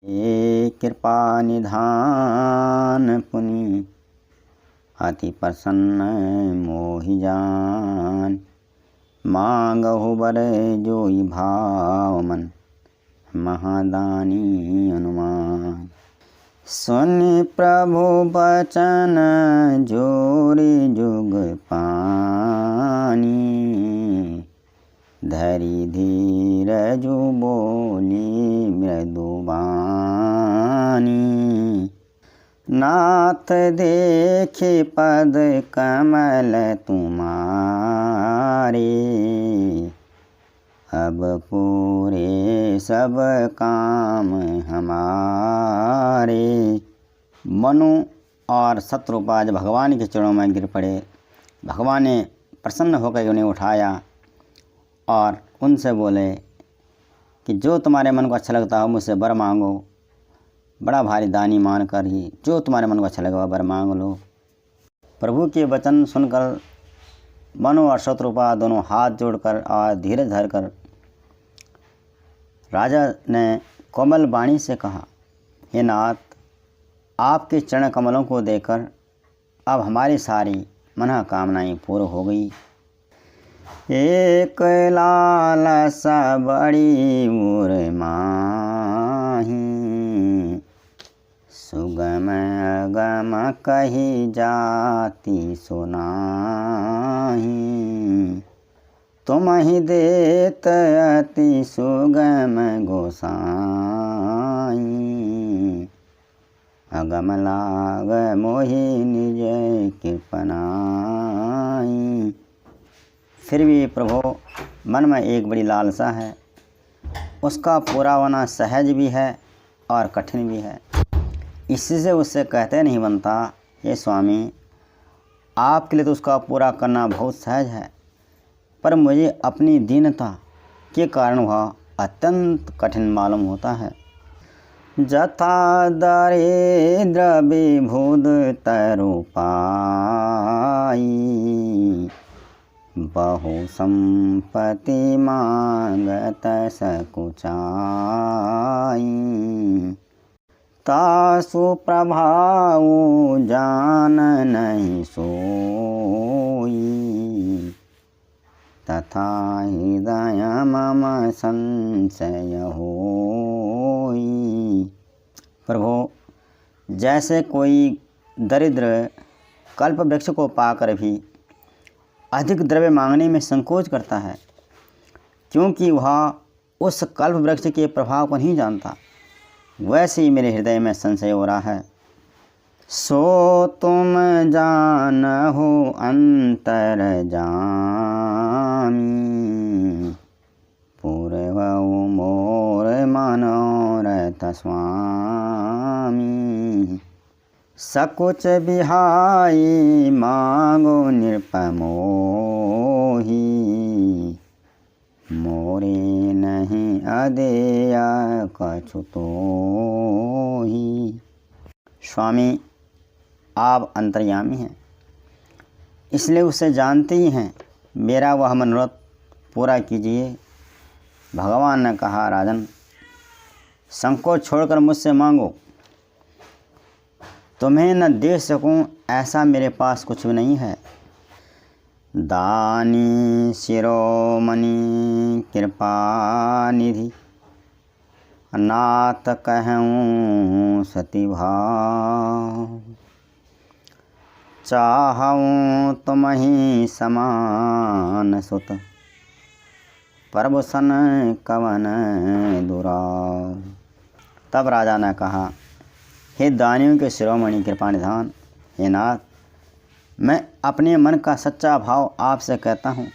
ये कृपा निधान पुनि अति प्रसन्न मोहि जान। मांगहु बर जोई भाव मन महादानी अनुमान। सुन प्रभु बचन जोरि जुग पानी। धरि धीरजु बोली मृदुबानी। नाथ देखे पद कमल तुम्हारे। अब पूरे सब काम हमारे। मनु और शत्रुपाज भगवान के चरणों में गिर पड़े। भगवान ने प्रसन्न होकर उन्हें उठाया और उनसे बोले कि जो तुम्हारे मन को अच्छा लगता हो मुझसे वर मांगो। बड़ा भारी दानी मानकर ही जो तुम्हारे मन को अच्छा लगे वर मांग लो। प्रभु के वचन सुनकर मनु और शत्रुपा दोनों हाथ जोड़कर और धीरज धरकर राजा ने कोमल वाणी से कहा, हे नाथ, आपके चरण कमलों को देखकर अब हमारी सारी मनोकामनाएं पूर्ण हो गई। एक लालसा बड़ी उर माही। सुगम अगम कही जाति सुनाही। तुम ही देत अति सुगम गोसाई। अगम लाग मोहि निज कृपनाई। फिर भी प्रभु मन में एक बड़ी लालसा है, उसका पूरा होना सहज भी है और कठिन भी है। इसी से उससे कहते नहीं बनता, हे स्वामी, आपके लिए तो उसका पूरा करना बहुत सहज है, पर मुझे अपनी दीनता के कारण वह अत्यंत कठिन मालूम होता है। जथा दरिद्र विभुद तरु पाई। बहु संपत्ति मांगत सकुचाई। तासु प्रभाव जान नहीं सोई। तथा हृदय मम संशय होई। प्रभु, जैसे कोई दरिद्र कल्प वृक्ष को पाकर भी अधिक द्रव्य मांगने में संकोच करता है, क्योंकि वह उस कल्प वृक्ष के प्रभाव को नहीं जानता, वैसे ही मेरे हृदय में संशय हो रहा है। सो तुम जानहु अंतर जामी। पूर्व मोर मनोरथ स्वामी। सकुच बिहाई मांगो नृपमोही। मोरे नहीं अदेया कछु तोही। स्वामी, आप अंतर्यामी हैं, इसलिए उसे जानते ही हैं। मेरा वह मनोरथ पूरा कीजिए। भगवान ने कहा, राजन, संकोच छोड़कर मुझसे मांगो। तुम्हें न दे सकूं ऐसा मेरे पास कुछ भी नहीं है। दानी शिरोमणि कृपा निधि। नाथ कहूँ सती भाव। चाहूँ तुम ही समान सुत। प्रभु सन कवन दुराव। तब राजा ने कहा, हे दानियों के शिरोमणि कृपा निधान, हे नाथ, मैं अपने मन का सच्चा भाव आपसे कहता हूँ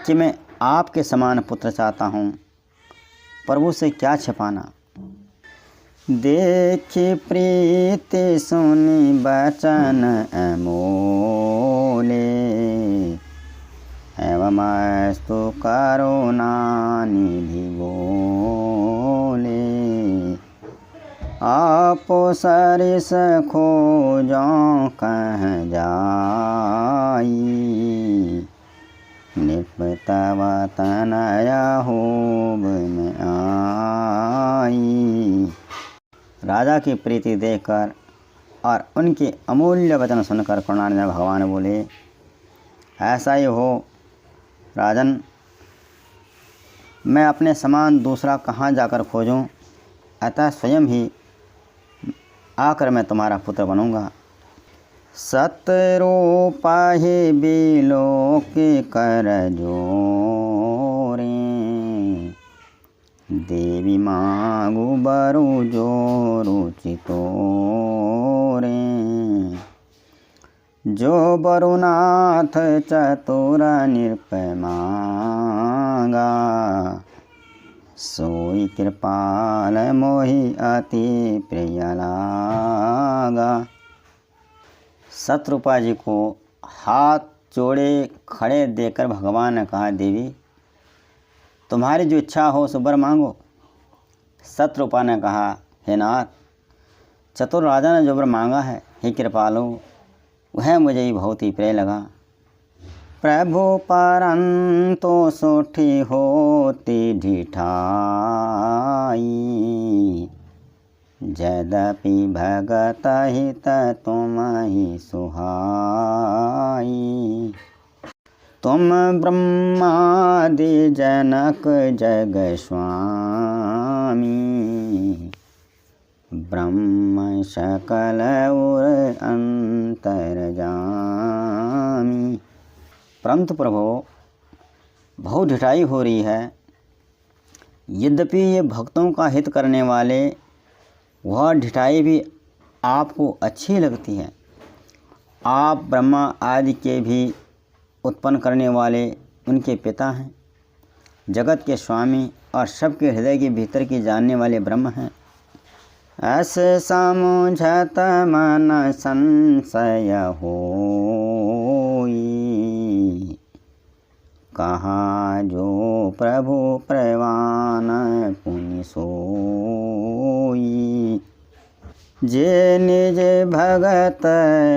कि मैं आपके समान पुत्र चाहता हूँ। प्रभु से क्या छिपाना। देखी प्रीति सुनी बचन अमोले। एवं अस्तु करुणा निधि बोले। आपो सरिस खोजों कह जाई। निपतव तनया होब में आई। राजा की प्रीति देखकर और उनके अमूल्य वचन सुनकर करुणानिधि भगवान बोले, ऐसा ही हो राजन, मैं अपने समान दूसरा कहाँ जाकर खोजूं, अतः स्वयं ही आकर मैं तुम्हारा पुत्र बनूंगा। सतरूपा ही बिलो के कर जोरे, देवी मांगू बरु जो रुचितो रे। जो बरुनाथ चतुर निरपय मांगा, सोई कृपाल मोहि अति प्रिय लागा। सतरूपा जी को हाथ जोड़े खड़े देकर भगवान ने कहा, देवी तुम्हारी जो इच्छा हो सो वर मांगो। सतरूपा ने कहा, हे नाथ, चतुर राजा ने जो वर मांगा है, हे कृपालो, वह मुझे ही बहुत ही प्रिय लगा। प्रभु परंतो सोठी होती ढिठाई, यद्यपि भगत हित तुम ही सुहाई। तुम ब्रह्मादि जनक जग स्वामी, ब्रह्म सकल उर अंतर्जामी। परंतु प्रभु बहुत ढिठाई हो रही है। यद्यपि ये भक्तों का हित करने वाले, वह ढिठाई भी आपको अच्छी लगती है। आप ब्रह्मा आदि के भी उत्पन्न करने वाले उनके पिता हैं, जगत के स्वामी और सबके हृदय के भीतर की जानने वाले ब्रह्म हैं। ऐसे समझत मन संशय होई, कहा जो प्रभु प्रवान पुनि सोई। जे निज भगत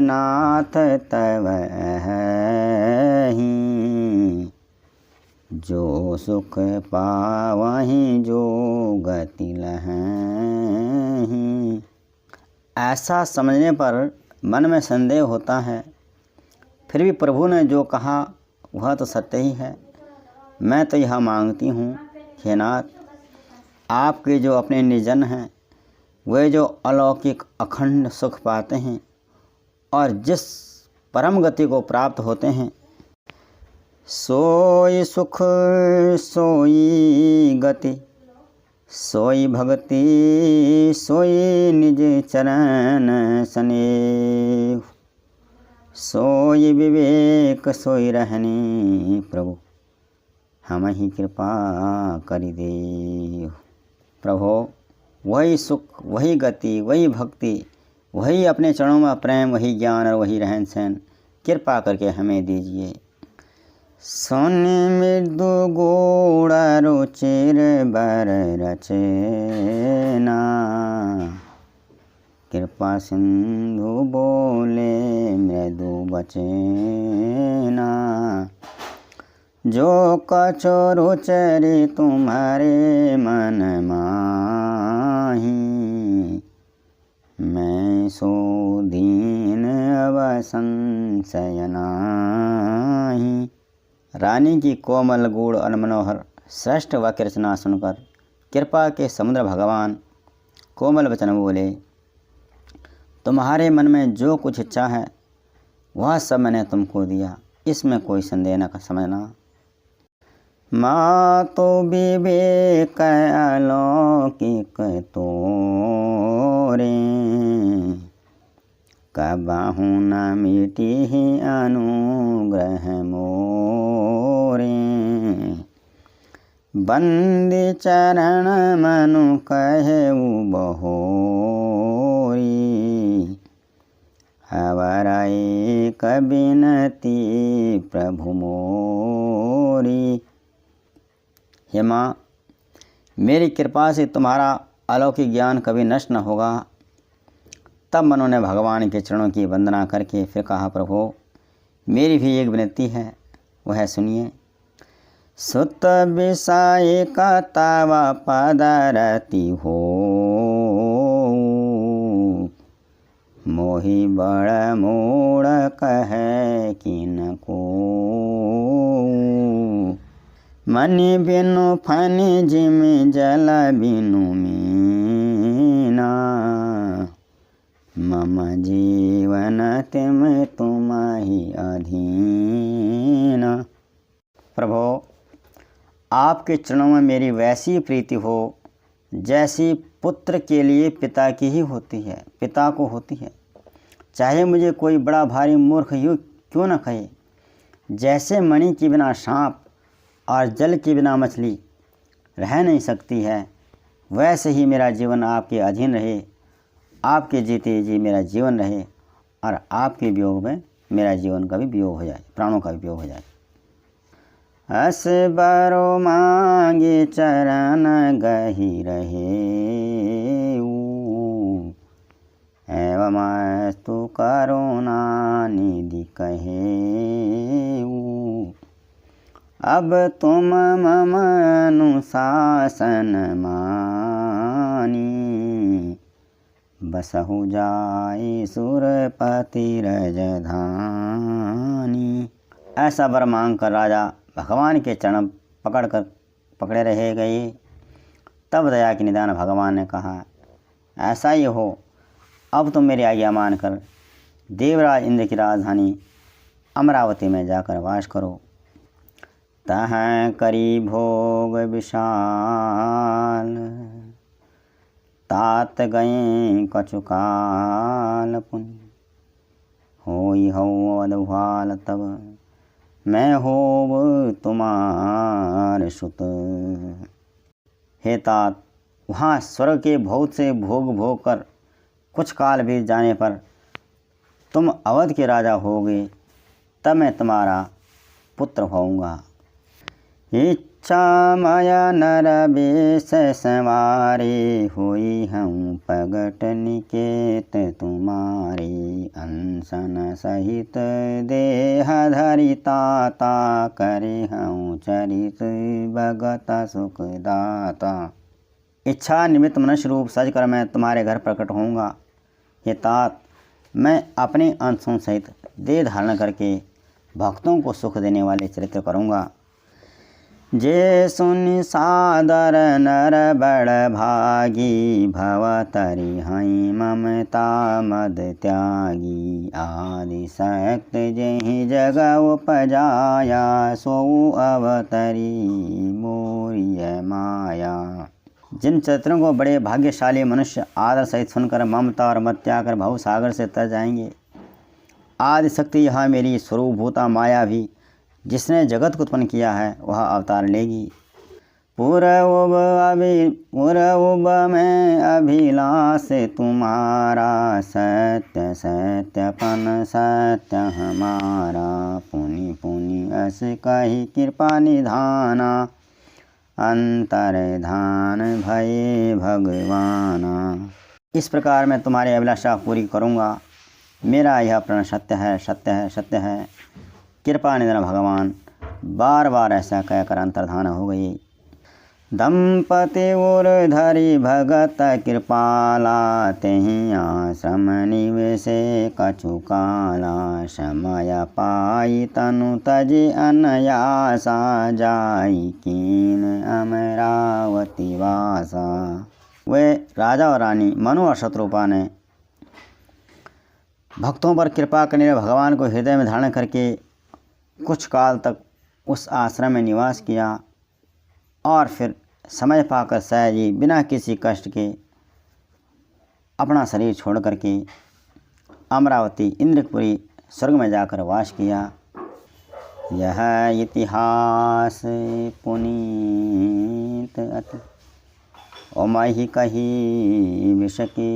नाथ तव ही, जो सुख पावहीं जो गति लहहीं। ऐसा समझने पर मन में संदेह होता है, फिर भी प्रभु ने जो कहा वह तो सत्य ही है। मैं तो यह मांगती हूँ, हे नाथ, आपके जो अपने निजन हैं, वे जो अलौकिक अखंड सुख पाते हैं और जिस परम गति को प्राप्त होते हैं, सोई सुख सोई गति, सोई भक्ति, सोई निज चरण स्नेह, सोई विवेक सोई रहनी। प्रभु हम ही कृपा करि दे। प्रभु वही सुख, वही गति, वही भक्ति, वही अपने चरणों में प्रेम, वही ज्ञान और वही रहन सहन कृपा करके हमें दीजिए। सोने मृदु गोड़ रुचिर बर रचना, कृपा सिंधु बोले मृदु बचना। जो कछु रुचरि तुम्हारे मन माही, मैं सो दीन अब संशय नाहीं। रानी की कोमल गूढ़ और मनोहर श्रेष्ठ वाक्य रचना सुनकर कृपा के समुद्र भगवान कोमल वचन बोले, तुम्हारे मन में जो कुछ इच्छा है वह सब मैंने तुमको दिया, इसमें कोई संदेह न समझना। माँ तो विवेक अलौकिक तोरे, कबहु न मिटी ही अनुग्रह मोरे। बंदी चरण मनु कहेउ बहोरी, अवर एक बिनती प्रभु मोरी। हे माँ, मेरी कृपा से तुम्हारा अलौकिक ज्ञान कभी नष्ट न होगा। तब मनु ने भगवान के चरणों की वंदना करके फिर कहा, प्रभु मेरी भी एक विनती है, वह सुनिए। सुत विषय का तावा पदरती हो, मोहि बड़ मोड़ कहे किन को, मन बिनु फन जिम जल बिनु मीना, मम जीवन तिम तुम्हि अधीन। प्रभो, आपके चरणों में मेरी वैसी प्रीति हो जैसी पुत्र के लिए पिता की ही होती है, पिता को होती है। चाहे मुझे कोई बड़ा भारी मूर्ख यूँ क्यों न कहे। जैसे मणि के बिना सांप और जल के बिना मछली रह नहीं सकती है, वैसे ही मेरा जीवन आपके अधीन रहे, आपके जीते जी मेरा जीवन रहे और आपके वियोग में मेरा जीवन का भी वियोग हो जाए, प्राणों का भी वियोग हो जाए। हस बरो मांगे चरण गही रहे, एवं तु करुणा निधि कहे। अब तुम मम अनुशासन मानी, बसहु जाए सुरपति रजधानी। ऐसा वर मांग कर राजा भगवान के चरण पकड़े रहे गए। तब दया के निदान भगवान ने कहा, ऐसा ही हो, अब तुम मेरी आज्ञा मानकर देवराज इंद्र की राजधानी अमरावती में जाकर वास करो। तहाँ करी भोग विशाल, तात गए कचुकाल पुनि, होई हो अदभाल तब मैं होव तुम्हार सुत। हे तात, वहाँ स्वर्ग के बहुत से भोग कर कुछ काल बीत जाने पर तुम अवध के राजा होगे, तब मैं तुम्हारा पुत्र होऊंगा। इच्छा माया नर बेस संवारे, हुई हूँ प्रगट निकेत तुम्हारे। अनशन सहित देह धरिता, करे हूँ चरित भगत सुखदाता। इच्छा निमित्त मनुष्य रूप सज कर मैं तुम्हारे घर प्रकट होऊंगा। हे तात, मैं अपने अंशों सहित देह धारण करके भक्तों को सुख देने वाले चरित्र करूँगा। जे सुनि सादर नर बड़ भागी, भवतरि हई ममता मद त्यागी। आदि शक्ति जेहि जग उपजाया, सो अवतरी मोरिय माया। जिन चरित्रों को बड़े भाग्यशाली मनुष्य आदर सहित सुनकर ममता और मत त्याग कर भव सागर से तर जाएंगे, आदि शक्ति यहाँ मेरी स्वरूपभूता माया भी जिसने जगत को उत्पन्न किया है वह अवतार लेगी। पूर्व में अभिलाष तुम्हारा, सत्य सत्यपन सत्य हमारा। पुनि पुनि अस कही कृपा निधाना, अंतर्धान भये भगवाना। इस प्रकार मैं तुम्हारी अभिलाषा पूरी करूँगा। मेरा यह प्रण सत्य है, सत्य है, सत्य है। कृपा निधान भगवान बार बार ऐसा कहकर अंतर्धान हो गई। दंपति उर धरि भगत कृपाला, तेहि आश्रम निवेशे कछु काला। समय पाई तनु तजि अनयासा, जाई कीन अमरावती वासा। वे राजा और रानी मनु और शत्रुपा ने भक्तों पर कृपा करने वाले भगवान को हृदय में धारण करके कुछ काल तक उस आश्रम में निवास किया और फिर समय पाकर सहजी बिना किसी कष्ट के अपना शरीर छोड़ करके अमरावती इंद्रपुरी स्वर्ग में जाकर वास किया। यह इतिहास पुनीत अति, ओमहि कही विषकी।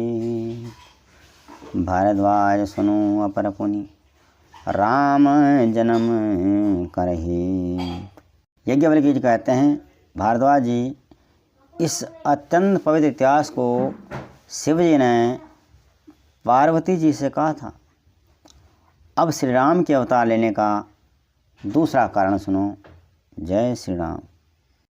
भारद्वाज सुनो अपर पुनि, राम जन्म करहि। यज्ञवल्क्य जी कहते हैं, भारद्वाज जी, इस अत्यंत पवित्र इतिहास को शिव जी ने पार्वती जी से कहा था। अब श्री राम के अवतार लेने का दूसरा कारण सुनो। जय श्री राम।